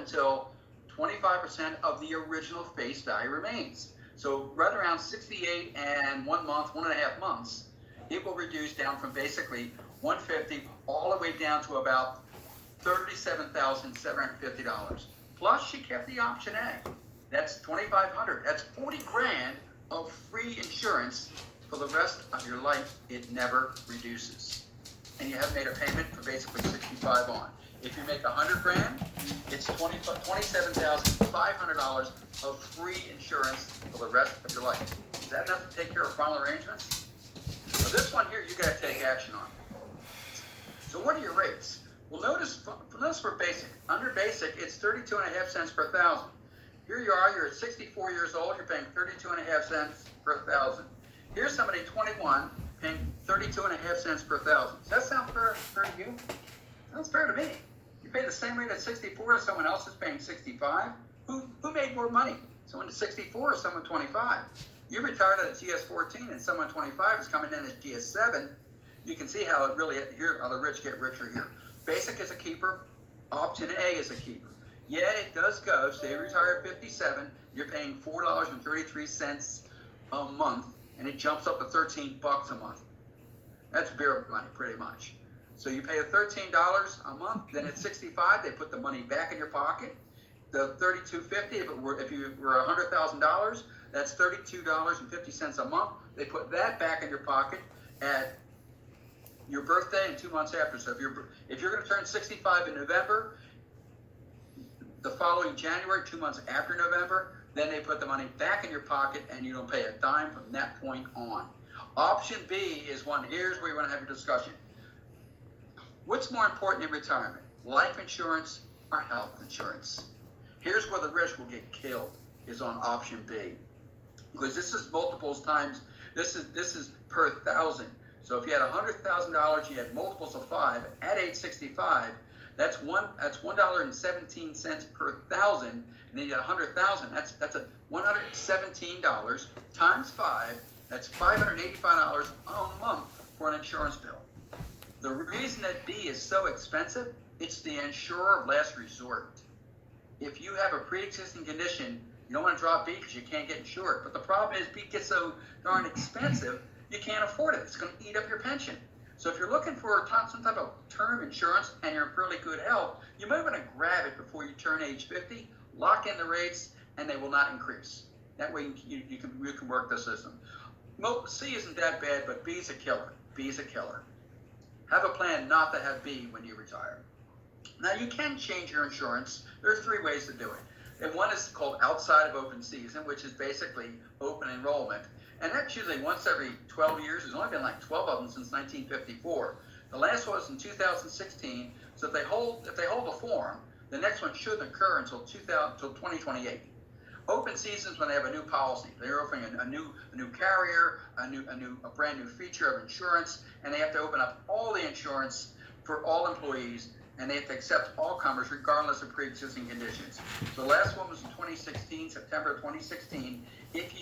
until 25% of the original face value remains. So right around 68 and 1 month, 1.5 months, it will reduce down from basically 150 all the way down to about $37,750. Plus, she kept the option A. That's $2,500. That's 40 grand of free insurance for the rest of your life. It never reduces. And you have made a payment for basically 65 on. If you make 100 grand, it's $27,500 of free insurance for the rest of your life. Is that enough to take care of final arrangements? So this one here, you got to take action on. So what are your rates? Well, notice for basic. Under basic, it's 32.5 cents per thousand. Here you are, you're at 64 years old, you're paying 32.5 cents per thousand. Here's somebody 21 paying 32.5 cents per thousand. Does that sound fair to you? Sounds fair to me. You pay the same rate at 64 as someone else is paying 65. Who made more money? Someone at 64 or someone 25? You retired at a GS14 and someone 25 is coming in as GS7. You can see how how the rich get richer here. Basic is a keeper. Option A is a keeper. Yeah, it does go. Say you retire at 57, you're paying $4.33 a month, and it jumps up to $13 a month. That's beer money, pretty much. So you pay $13 a month. Then at 65, they put the money back in your pocket. The $32.50, if you were $100,000, that's $32.50 a month. They put that back in your pocket at your birthday and 2 months after. So if you're going to turn 65 in November, the following January, 2 months after November, then they put the money back in your pocket and you don't pay a dime from that point on. Option B is one. Here's where you want to have your discussion. What's more important in retirement, life insurance or health insurance? Here's where the rich will get killed, is on option B. Because this is multiples times, this is per thousand. So if you had $100,000, you had multiples of 5 at age 65, that's $1.17 per thousand, and then you get 100,000. That's a $117 times 5. That's $585 a month for an insurance bill. The reason that B is so expensive, it's the insurer of last resort. If you have a pre-existing condition, you don't want to drop B because you can't get insured. But the problem is B gets so darn expensive, you can't afford it. It's going to eat up your pension. So if you're looking for some type of term insurance and you're in fairly good health, you might want to grab it before you turn age 50, lock in the rates, and they will not increase. That way you can work the system. C isn't that bad, but B is a killer. B is a killer. Have a plan not to have B when you retire. Now you can change your insurance. There's 3 ways to do it. And one is called outside of open season, which is basically open enrollment. And that's usually once every 12 years. There's only been like 12 of them since 1954. The last one was in 2016. So if they hold the form, the next one shouldn't occur until 2028. Open seasons when they have a new policy. They're offering a new carrier, a brand new feature of insurance, and they have to open up all the insurance for all employees, and they have to accept all comers regardless of pre-existing conditions. So the last one was in 2016, September 2016.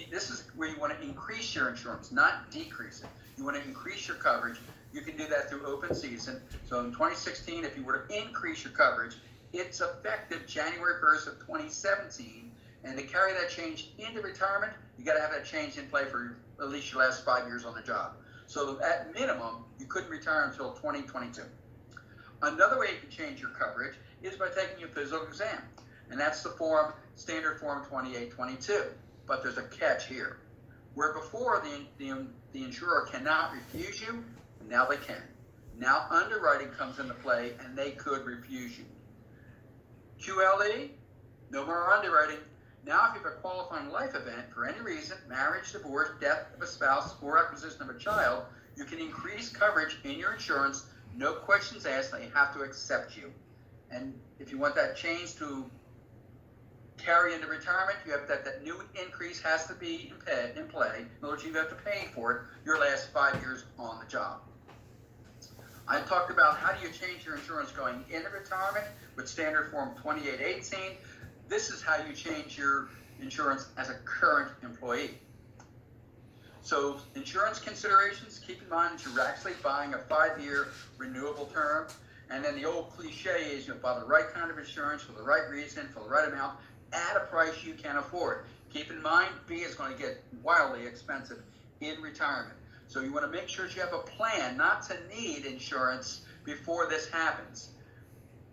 This is where you want to increase your insurance, not decrease it. You want to increase your coverage. You can do that through open season. So in 2016, if you were to increase your coverage, it's effective January 1st of 2017. And to carry that change into retirement, you got to have that change in play for at least your last 5 years on the job. So at minimum, you couldn't retire until 2022. Another way you can change your coverage is by taking your physical exam. And that's the standard form 2822. But there's a catch here. Where before the insurer cannot refuse you, now they can. Now underwriting comes into play and they could refuse you. QLE, no more underwriting. Now, if you have a qualifying life event for any reason, marriage, divorce, death of a spouse, or acquisition of a child, you can increase coverage in your insurance, no questions asked, they have to accept you. And if you want that change to carry into retirement, you have that new increase has to be in play. In other words, you have to pay for it your last 5 years on the job. I talked about how do you change your insurance going into retirement with standard form 2818. This is how you change your insurance as a current employee. So insurance considerations, keep in mind that you're actually buying a 5-year renewable term. And then the old cliche is, buy the right kind of insurance for the right reason, for the right amount, at a price you can afford. Keep in mind, B is going to get wildly expensive in retirement. So you want to make sure that you have a plan not to need insurance before this happens.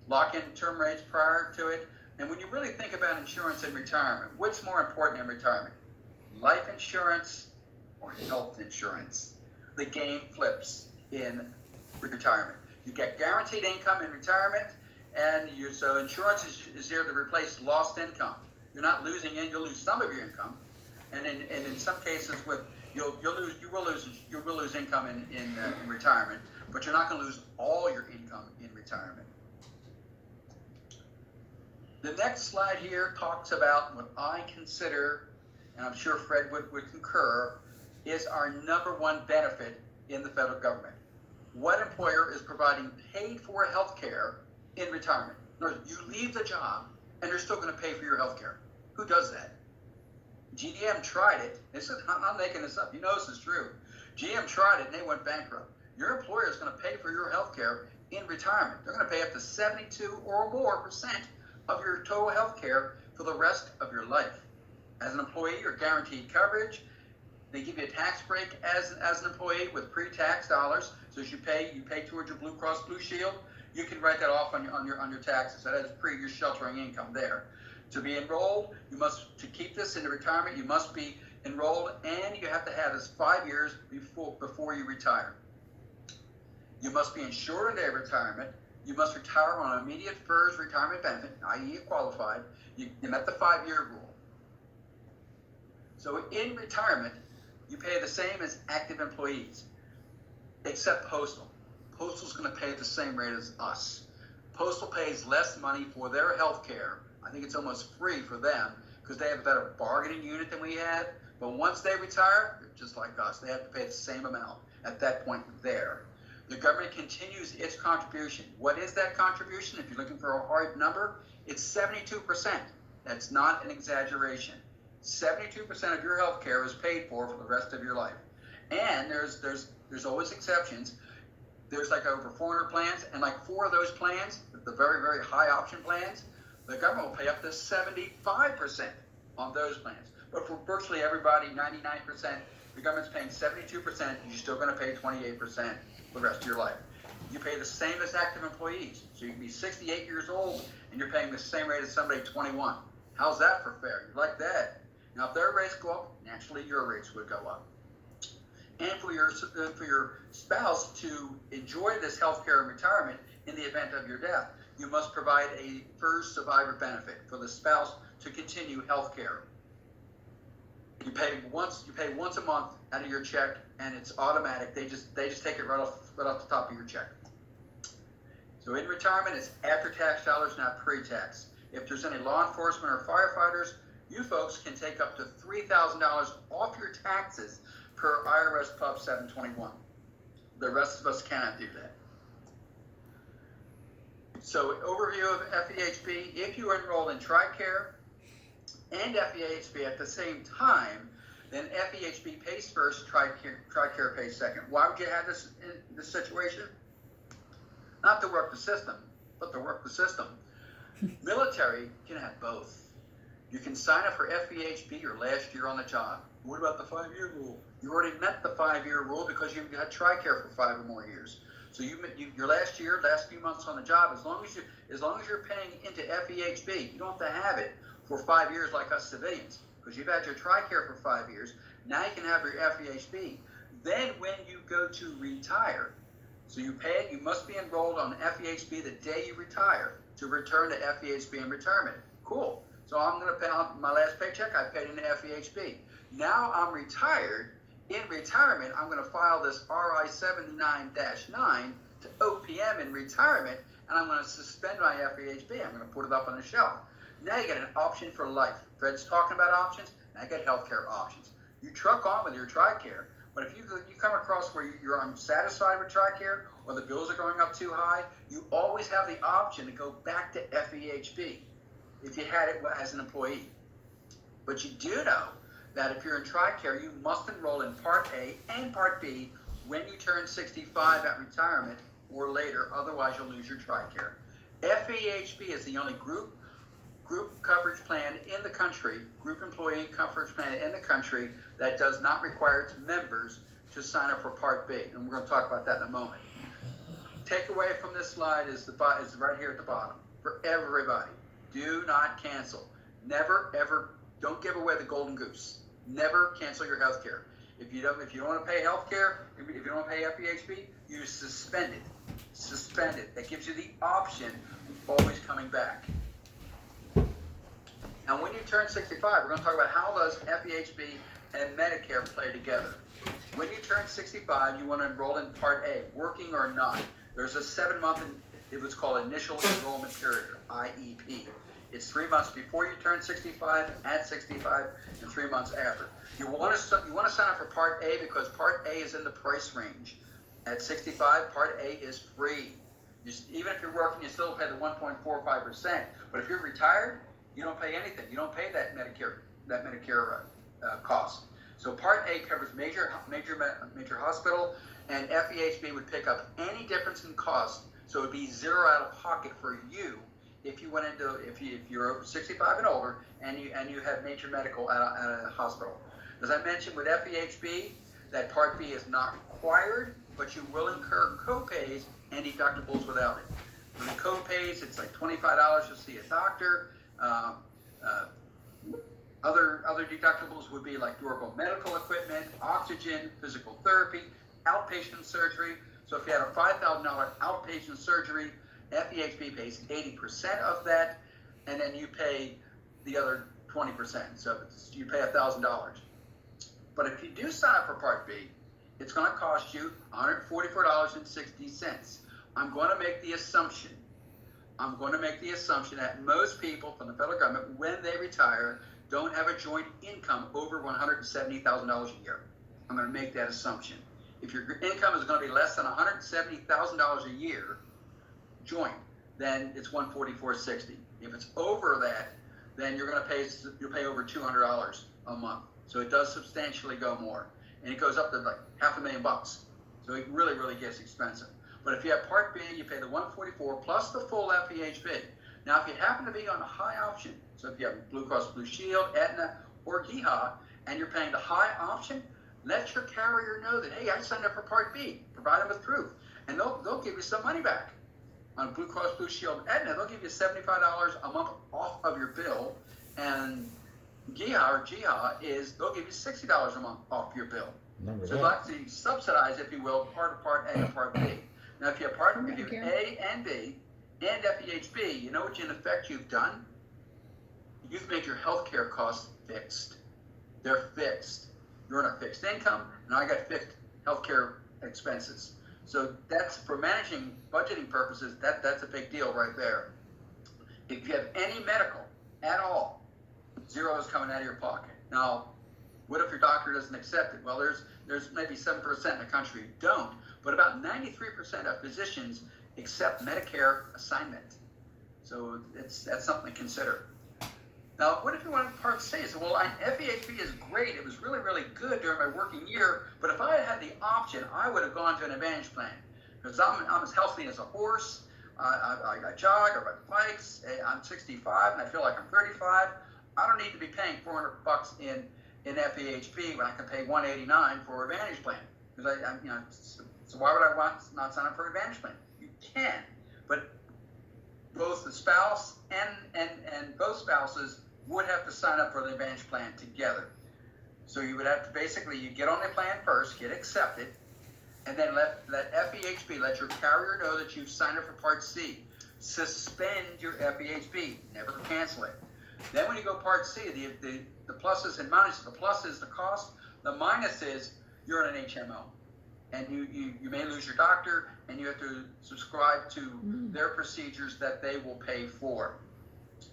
Lock in term rates prior to it. And when you really think about insurance in retirement, what's more important in retirement? Life insurance or health insurance? The game flips in retirement. You get guaranteed income in retirement, and so insurance is there to replace lost income. You're not losing in, you'll lose some of your income, and in some cases you will lose income in retirement, but you're not going to lose all your income in retirement. The next slide here talks about what I consider, and I'm sure Fred would concur, is our number one benefit in the federal government. What employer is providing paid for health care in retirement? In other words, you leave the job and they're still going to pay for your health care. Who does that? GM tried it. I'm not making this up. You know this is true. GM tried it and they went bankrupt. Your employer is going to pay for your health care in retirement. They're going to pay up to 72 or more % of your total health care for the rest of your life. As an employee, you're guaranteed coverage. They give you a tax break as an employee with pre-tax dollars. So as you pay towards your Blue Cross Blue Shield, you can write that off on your taxes. So that is your sheltering income there. To be enrolled, to keep this into retirement, you must be enrolled, and you have to have this 5 years before you retire. You must be insured in retirement. You must retire on an immediate FERS retirement benefit, i.e. you qualified. You met the 5-year rule. So in retirement, you pay the same as active employees, except Postal. Postal's going to pay the same rate as us. Postal pays less money for their health care. I think it's almost free for them because they have a better bargaining unit than we have. But once they retire, they're just like us. They have to pay the same amount at that point there. The government continues its contribution. What is that contribution? If you're looking for a hard number, it's 72%. That's not an exaggeration. 72% of your health care is paid for the rest of your life. And there's always exceptions. There's like over 400 plans, and like 4 of those plans, the very, very high option plans, the government will pay up to 75% on those plans. But for virtually everybody, 99%, the government's paying 72%, you're still going to pay 28% for the rest of your life. You pay the same as active employees. So you can be 68 years old, and you're paying the same rate as somebody 21. How's that for fair? You like that? Now, if their rates go up, naturally your rates would go up. And for your spouse to enjoy this health care in retirement in the event of your death, you must provide a FERS survivor benefit for the spouse to continue health care. You pay once a month out of your check, and it's automatic. They just take it right off the top of your check. So in retirement, it's after-tax dollars, not pre-tax. If there's any law enforcement or firefighters, you folks can take up to $3,000 off your taxes per IRS Pub 721. The rest of us cannot do that. So overview of FEHB, if you enroll in TRICARE and FEHB at the same time, then FEHB pays first, TRICARE pays second. Why would you have this situation? Not to work the system, but to work the system. Military can have both. You can sign up for FEHB your last year on the job. What about the 5-year rule? You already met the 5-year rule because you've had TRICARE for 5 or more years. So your last few months on the job, as long as you're paying into FEHB, you don't have to have it for 5 years like us civilians, because you've had your TRICARE for 5 years. Now you can have your FEHB. Then when you go to retire, so you pay it, you must be enrolled on FEHB the day you retire to return to FEHB in retirement. Cool. So I'm going to pay on my last paycheck, I paid into FEHB. Now I'm retired. In retirement, I'm going to file this RI 79-9 to OPM in retirement, and I'm going to suspend my FEHB. I'm going to put it up on the shelf. Now you get an option for life. Fred's talking about options. Now you get healthcare options. You truck on with your TRICARE, but if you come across where you're unsatisfied with TRICARE or the bills are going up too high, you always have the option to go back to FEHB if you had it as an employee. But you do know that if you're in TRICARE, you must enroll in Part A and Part B when you turn 65 at retirement or later, otherwise you'll lose your TRICARE. FEHB is the only group coverage plan in the country, group employee coverage plan in the country that does not require its members to sign up for Part B, and we're going to talk about that in a moment. Takeaway from this slide is right here at the bottom for everybody. Do not cancel. Never ever. Don't give away the golden goose. Never cancel your health care. If you don't want to pay health care, if you don't want to pay FEHB, you suspend it. Suspend it. That gives you the option of always coming back. Now, when you turn 65, we're going to talk about how does FEHB and Medicare play together. When you turn 65, you want to enroll in Part A, working or not. There's a 7-month, it was called Initial Enrollment Period, IEP. It's 3 months before you turn 65, at 65, and 3 months after. You want to sign up for Part A because Part A is in the price range. At 65, Part A is free. Even if you're working, you still pay the 1.45%. But if you're retired, you don't pay anything. You don't pay that Medicare cost. So Part A covers major hospital, and FEHB would pick up any difference in cost. So it would be zero out of pocket for you if you went into if you're over 65 and older and you have major medical at a hospital. As I mentioned with FEHB, that Part B is not required, but you will incur co-pays and deductibles without it. For the co-pays, it's like $25 to see a doctor. Other deductibles would be like durable medical equipment, oxygen, physical therapy, outpatient surgery. So if you had a $5,000 outpatient surgery, FEHB pays 80% of that, and then you pay the other 20%. So you pay $1,000. But if you do sign up for Part B, it's going to cost you $144.60. I'm going to make the assumption that most people from the federal government, when they retire, don't have a joint income over $170,000 a year. I'm going to make that assumption. If your income is going to be less than $170,000 a year, joint, then it's $144.60. If it's over that, then you'll pay over $200 a month. So it does substantially go more, and it goes up to like $500,000. So it really, really gets expensive. But if you have Part B, you pay the $144 plus the full FEHB. Now, if you happen to be on a high option, so if you have Blue Cross Blue Shield, Aetna, or GEHA, and you're paying the high option, let your carrier know that, hey, I signed up for Part B. Provide them with proof, and they'll give you some money back. On Blue Cross Blue Shield, Aetna, they'll give you $75 a month off of your bill, and GEHA they'll give you $60 a month off your bill. So they'll actually subsidize, if you will, part of Part A and Part B. Now, if you have Part A and B and FEHB, you know what in effect you've done? You've made your health care costs fixed. They're fixed. You're on a fixed income, and I got fixed health care expenses. So that's, for managing budgeting purposes, that's a big deal right there. If you have any medical at all, zero is coming out of your pocket. Now, what if your doctor doesn't accept it? Well, there's maybe 7% in the country who don't, but about 93% of physicians accept Medicare assignment. So that's something to consider. Now, what if you want Part C? So, well, FEHB is great. It was really, really good during my working year, but if I had the option, I would have gone to an Advantage plan, because I'm as healthy as a horse. I jog, I ride bikes. I'm 65, and I feel like I'm 35. I don't need to be paying $400 in FEHB when I can pay $189 for an Advantage plan. Because so why would I not sign up for an Advantage plan? You can, but both the spouse and both spouses would have to sign up for the Advantage plan together. So you would have to you get on the plan first, get accepted, and then let FEHB, let your carrier know that you've signed up for Part C. Suspend your FEHB, never cancel it. Then when you go Part C, the pluses and minuses. The plus is the cost. The minus is you're in an HMO, and you may lose your doctor, and you have to subscribe to their procedures that they will pay for.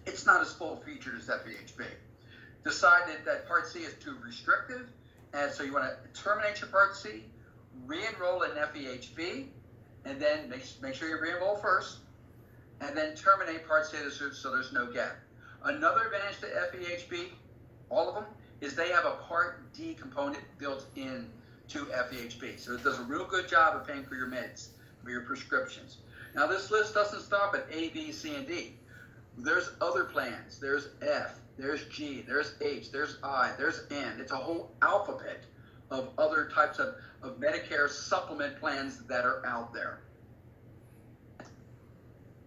It's not as full featured as FEHB. Decided that Part C is too restrictive, and so you want to terminate your Part C, re-enroll in FEHB, and then make sure you re-enroll first, and then terminate Part C so there's no gap. Another advantage to FEHB, all of them, is they have a Part D component built in to FEHB. So it does a real good job of paying for your meds. for your prescriptions. Now, this list doesn't stop at A, B, C, and D. There's other plans. There's F, there's G, there's H, there's I, there's N. It's a whole alphabet of other types of Medicare supplement plans that are out there.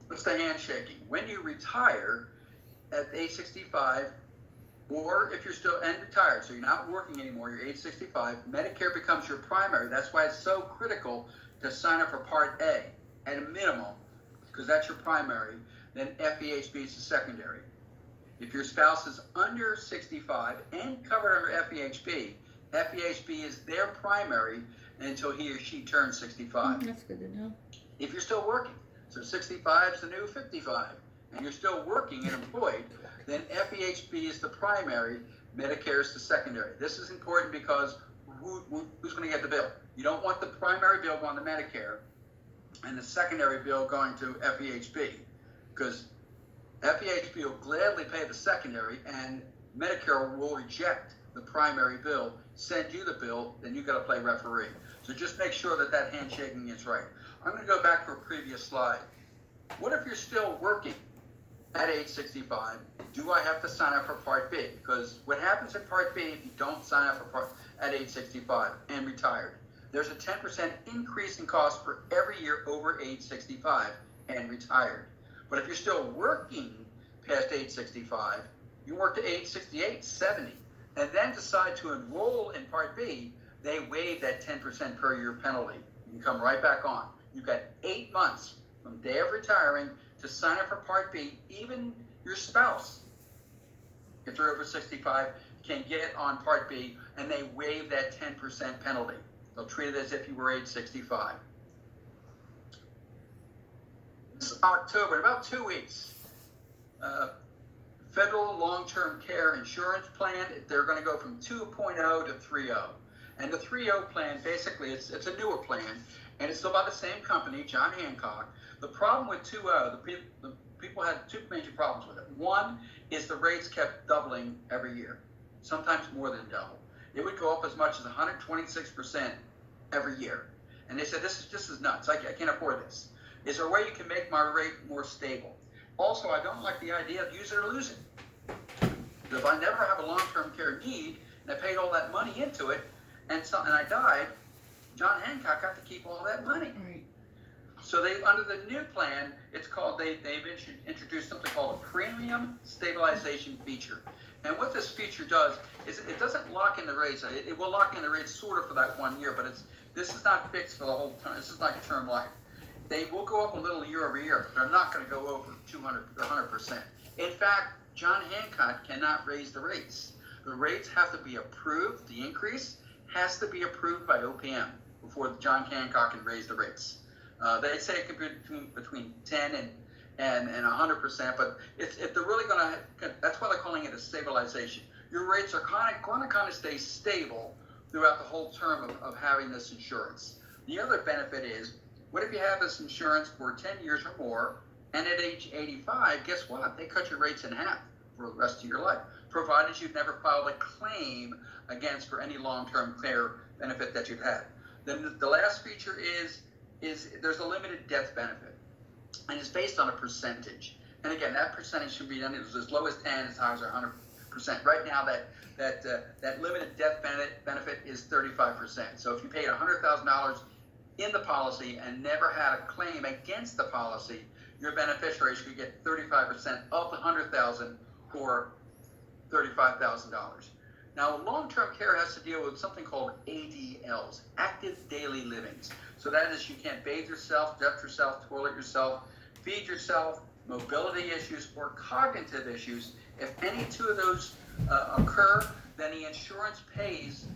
What's the handshaking? When you retire at age 65, or if you're still retired, so you're not working anymore, you're age 65, Medicare becomes your primary. That's why it's so critical to sign up for Part A at a minimum, because that's your primary. Then FEHB is the secondary. If your spouse is under 65 and covered under FEHB is their primary until he or she turns 65. That's good to know. If you're still working, so 65 is the new 55, and you're still working and employed, then FEHB is the primary, Medicare is the secondary. This is important because who's going to get the bill? You don't want the primary bill going to Medicare and the secondary bill going to FEHB, because FEHB will gladly pay the secondary and Medicare will reject the primary bill, send you the bill, then you got to play referee. So just make sure that that handshaking is right. I'm going to go back to a previous slide. What if you're still working at age 65? Do I have to sign up for Part B? Because what happens in Part B if you don't sign up for at age 65 and retired? There's a 10% increase in cost for every year over age 65 and retired. But if you're still working past age 65, you work to age 68, 70, and then decide to enroll in Part B, they waive that 10% per year penalty. You can come right back on. You've got 8 months from day of retiring to sign up for Part B. Even your spouse, if they're over 65, can get on Part B, and they waive that 10% penalty. They'll treat it as if you were age 65. This October, in about 2 weeks, federal long-term care insurance plan, they're going to go from 2.0 to 3.0. And the 3.0 plan, basically, it's a newer plan, and it's still by the same company, John Hancock. The problem with 2.0, the people had two major problems with it. One is the rates kept doubling every year, sometimes more than double. It would go up as much as 126% every year. And they said, this is nuts. I can't afford this. Is there a way you can make my rate more stable? Also, I don't like the idea of use it or lose it. If I never have a long-term care need, and I paid all that money into it, and I died, John Hancock got to keep all that money. Right. So under the new plan, it's called, they've introduced something called a premium stabilization feature. And what this feature does is it doesn't lock in the rates. It will lock in the rates sort of for that 1 year, but this is not fixed for the whole time. This is like term life. They will go up a little year over year, but they're not going to go over 100%. In fact, John Hancock cannot raise the rates. The rates have to be approved. The increase has to be approved by OPM before John Hancock can raise the rates. They say it could be between 10 and 100%, but if they're really going to, that's why they're calling it a stabilization. Your rates are going to stay stable throughout the whole term of having this insurance. The other benefit is, what if you have this insurance for 10 years or more, and at age 85, guess what? They cut your rates in half for the rest of your life, provided you've never filed a claim against for any long-term care benefit that you've had. Then the last feature is there's a limited death benefit, and it's based on a percentage. And again, that percentage should be done as low as 10, as high as 100%. Right now, that limited death benefit is 35%. So if you paid $100,000 in the policy and never had a claim against the policy, your beneficiaries could get 35% of the $100,000 or $35,000. Now, long-term care has to deal with something called ADLs, active daily livings. So that is, you can't bathe yourself, dress yourself, toilet yourself, feed yourself, mobility issues, or cognitive issues. If any two of those occur, then the insurance pays,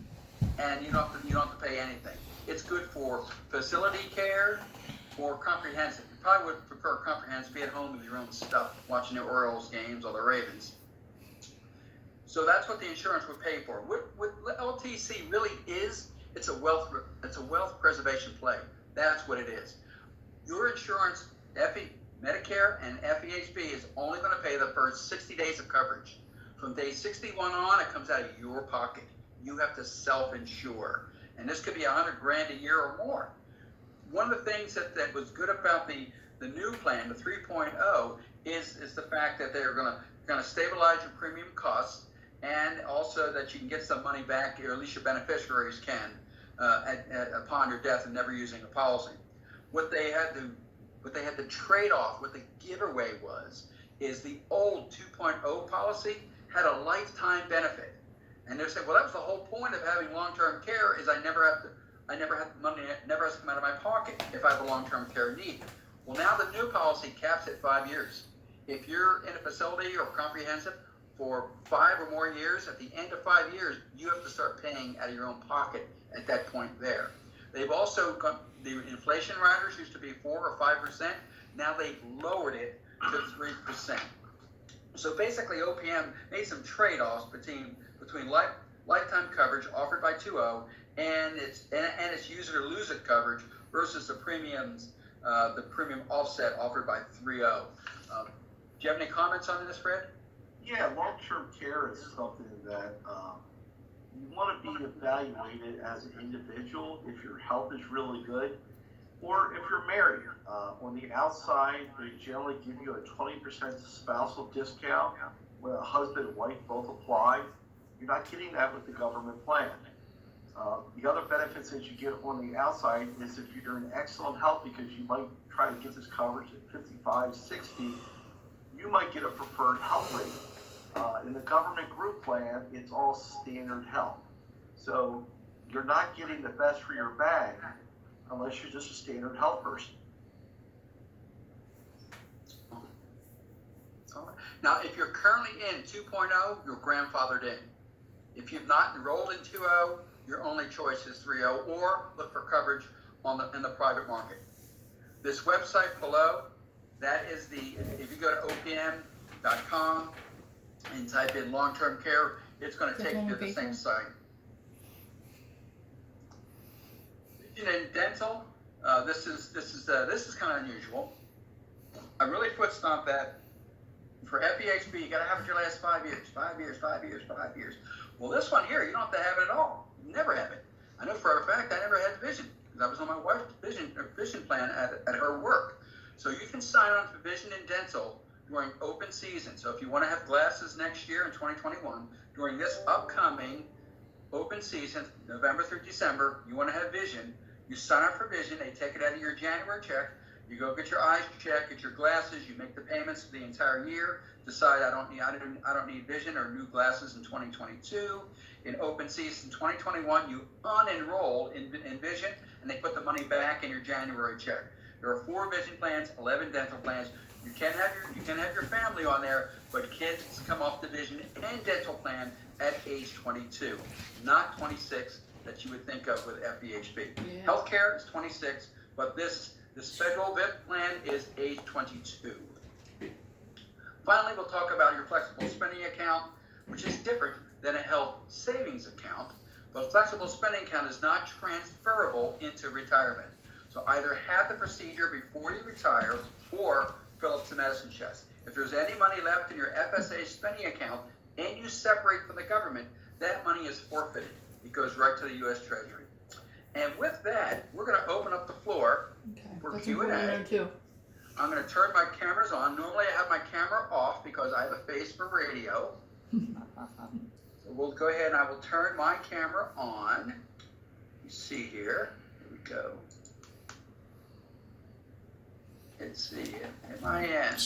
and you don't have to pay anything. It's good for facility care or comprehensive. You probably would prefer comprehensive, be at home with your own stuff, watching the Orioles games or the Ravens. So that's what the insurance would pay for. What LTC really is, it's a wealth preservation play. That's what it is. Your insurance, Medicare and FEHB, is only going to pay the first 60 days of coverage. From day 61 on, it comes out of your pocket. You have to self-insure. And this could be $100,000 a year or more. one of the things that was good about the new plan, the 3.0, is the fact that they're gonna stabilize your premium costs, and also that you can get some money back, or at least your beneficiaries can, upon your death and never using a policy. What they had to trade off, what the giveaway is the old 2.0 policy had a lifetime benefit. And they're saying, well, that was the whole point of having long-term care, is I never have money, never has to come out of my pocket if I have a long-term care need. Well, now the new policy caps at 5 years. If you're in a facility or comprehensive for 5 or more years, at the end of 5 years, you have to start paying out of your own pocket at that point there. They've also got, the inflation riders used to be 4 or 5%. Now they've lowered it to 3%. So basically, OPM made some trade-offs between lifetime coverage offered by 2.0 and its use it or lose it coverage versus the premium offset offered by 3.0. Do you have any comments on this, Fred? Yeah, long-term care is something that you want to be evaluated as an individual if your health is really good, or if you're married. On the outside, they generally give you a 20% spousal discount when a husband and wife both apply. You're not getting that with the government plan. The other benefits that you get on the outside is if you're in excellent health, because you might try to get this coverage at 55, 60, you might get a preferred health rate. In the government group plan, it's all standard health. So you're not getting the best for your bag unless you're just a standard health person. Now, if you're currently in 2.0, you're grandfathered in. If you've not enrolled in 2.0, your only choice is 3.0, or look for coverage in the private market. This website below, that is if you go to opm.com and type in long-term care, it's going to take you to the same site. In dental, this is kind of unusual. I really foot stomp that. For FEHB, you got to have it your last 5 years, 5 years, 5 years, 5 years. Well, this one here, you don't have to have it at all. You never have it. I know for a fact I never had vision, because I was on my wife's vision plan at her work. So you can sign on for vision and dental during open season. So if you want to have glasses next year in 2021, during this upcoming open season, November through December, you want to have vision, you sign up for vision, they take it out of your January check, you go get your eyes checked, get your glasses, you make the payments for the entire year, decide I don't need vision or new glasses in 2022. In open season 2021, you unenroll in vision, and they put the money back in your January check. There are 4 vision plans, 11 dental plans. You can have your family on there, but kids come off the vision and dental plan at age 22, not 26 that you would think of with FEHB. Yeah. Healthcare is 26, but this federal VIP plan is age 22. Finally, we'll talk about your flexible spending account, which is different than a health savings account, but flexible spending account is not transferable into retirement. So either have the procedure before you retire or fill up the medicine chest. If there's any money left in your FSA spending account and you separate from the government, that money is forfeited. It goes right to the U.S. Treasury. And with that, we're going to open up the floor for Q&A. I'm going to turn my cameras on. Normally I have my camera off because I have a face for radio. So we'll go ahead and I will turn my camera on. You see here. Here we go. Let's see. Am I in?